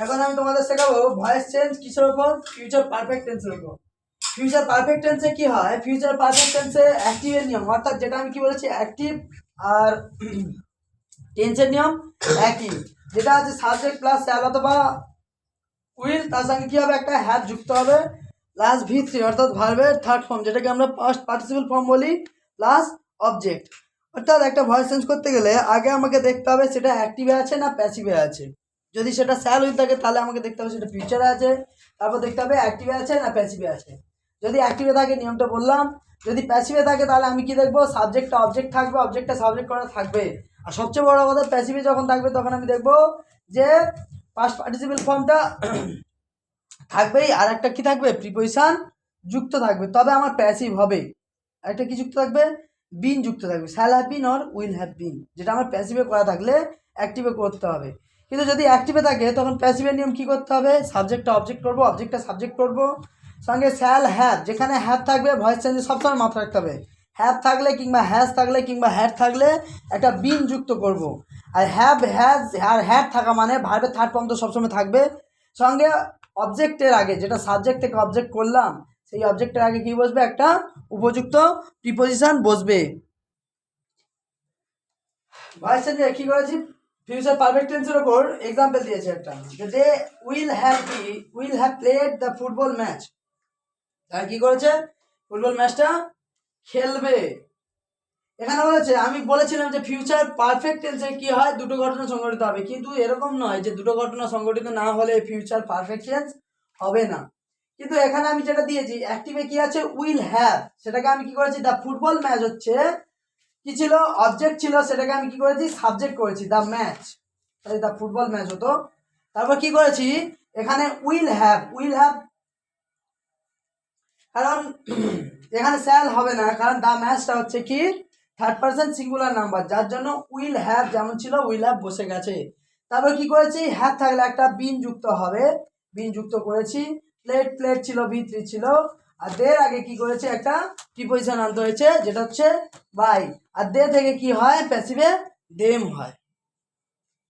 এখন আমি তোমাদের শেখাবো ভয়েস চেঞ্জ কিসের উপর, ফিউচার পারফেক্ট টেন্সের উপর। ফিউচার পারফেক্ট টেন্সে কি হয়, ফিউচার পারফেক্ট টেন্সে অ্যাক্টিভের নিয়ম, অর্থাৎ যেটা আমি কি বলেছি অ্যাক্টিভ আর টেন্সের নিয়ম একই, যেটা আছে সাবজেক্ট প্লাস শ্যাল অথবা উইল, তার সঙ্গে কি হবে একটা হ্যাভ যুক্ত হবে প্লাস V3 অর্থাৎ ভার্বের থার্ড ফর্ম, যেটাকে আমরা পাস্ট পার্টিসিপল ফর্ম বলি, প্লাস অবজেক্ট। অর্থাৎ একটা ভয়েস চেঞ্জ করতে গেলে আগে আমাকে দেখতে হবে সেটা অ্যাক্টিভে আছে না প্যাসিভে আছে। যদি সেটা শ্যাল উইল থাকে তাহলে আমাকে দেখতে হবে সেটা ফিউচারে আছে, তারপর দেখতে হবে অ্যাক্টিভে আছে না প্যাসিভে আছে। যদি অ্যাক্টিভে থাকে নিয়মটা বললাম, যদি প্যাসিভে থাকে তাহলে আমি কি দেখবো, সাবজেক্টটা অবজেক্ট থাকবে, অবজেক্টটা সাবজেক্ট করা থাকবে। আর সবচেয়ে বড় কথা, প্যাসিভে যখন থাকবে তখন আমি দেখবো যে পাস্ট পার্টিসিপল ফর্মটা থাকবেই, আর একটা কি থাকবে, প্রিপোজিশন যুক্ত থাকবে, তবে আমার প্যাসিভ হবে। একটা কি যুক্ত থাকবে, বিন যুক্ত থাকবে, shall have been or will have been, যেটা আমার প্যাসিভে করা থাকলে অ্যাক্টিভে করতে হবে। কিন্তু যদি অ্যাক্টিভে থাকে তখন প্যাসিভের নিয়ম কী করতে হবে, সাবজেক্টটা অবজেক্ট করবো, অবজেক্টটা সাবজেক্ট করবো, সঙ্গে শ্যাল হ্যাভ, যেখানে হ্যাভ থাকবে ভয়েস চেঞ্জে সবসময় মাথা রাখতে হবে, হ্যাভ থাকলে কিংবা হ্যাজ থাকলে কিংবা হ্যাড থাকলে একটা বিন যুক্ত করব। আর হ্যাভ হ্যাজ আর হ্যাড থাকা মানে ভার্বের থার্ড ফর্ম তো সবসময় থাকবে, সঙ্গে অবজেক্টের আগে, যেটা সাবজেক্ট থেকে অবজেক্ট করলাম সেই অবজেক্টের আগে কি বসবে, একটা উপযুক্ত প্রিপোজিশন বসবে। ভয়েস চেঞ্জে কি করেছি, ফিউচার পারফেক্ট টেন্সের ওপর এক্সাম্পল দিয়েছে একটা, যে they will have played the football match, তারা কি করেছে, ফুটবল ম্যাচটা খেলবে। এখানে বলেছে, আমি বলেছিলাম যে ফিউচার পারফেক্ট টেন্সে কি হয়, দুটো ঘটনা সংঘটিত হবে, কিন্তু এরকম নয় যে দুটো ঘটনা সংঘটিত না হলে ফিউচার পারফেক্ট টেন্স হবে না। কিন্তু এখানে আমি যেটা দিয়েছি অ্যাক্টিভে কি আছে, উইল হ্যাভ, সেটাকে আমি কি করেছি, দ্য ফুটবল ম্যাচ হচ্ছে কি ছিল, অবজেক্ট ছিল, সেটাকে আমি কি করেছি, সাবজেক্ট করেছি, দ্য ম্যাচ, তাই দ্য ফুটবল ম্যাচ হতো। তারপর কি করেছি, এখানে উইল হ্যাভ, কারণ এখানে শ্যাল হবে না, কারণ দ্য ম্যাচটা হচ্ছে কি থার্ড পারসন সিঙ্গুলার নাম্বার, যার জন্য উইল হ্যাভ যেমন ছিল উইল হ্যাভ বসে গেছে। তারপর কি করেছি, হ্যাভ থাকলে একটা বিন যুক্ত হবে, বিন যুক্ত করেছি, প্লেট ছিল V3 ছিল, আর দের আগে কি করেছে, একটা প্রিপোজিশন আনতে হয়েছে যেটা হচ্ছে বাই, আর দে থেকে কি হয়, প্যাসিভে দেম হয়।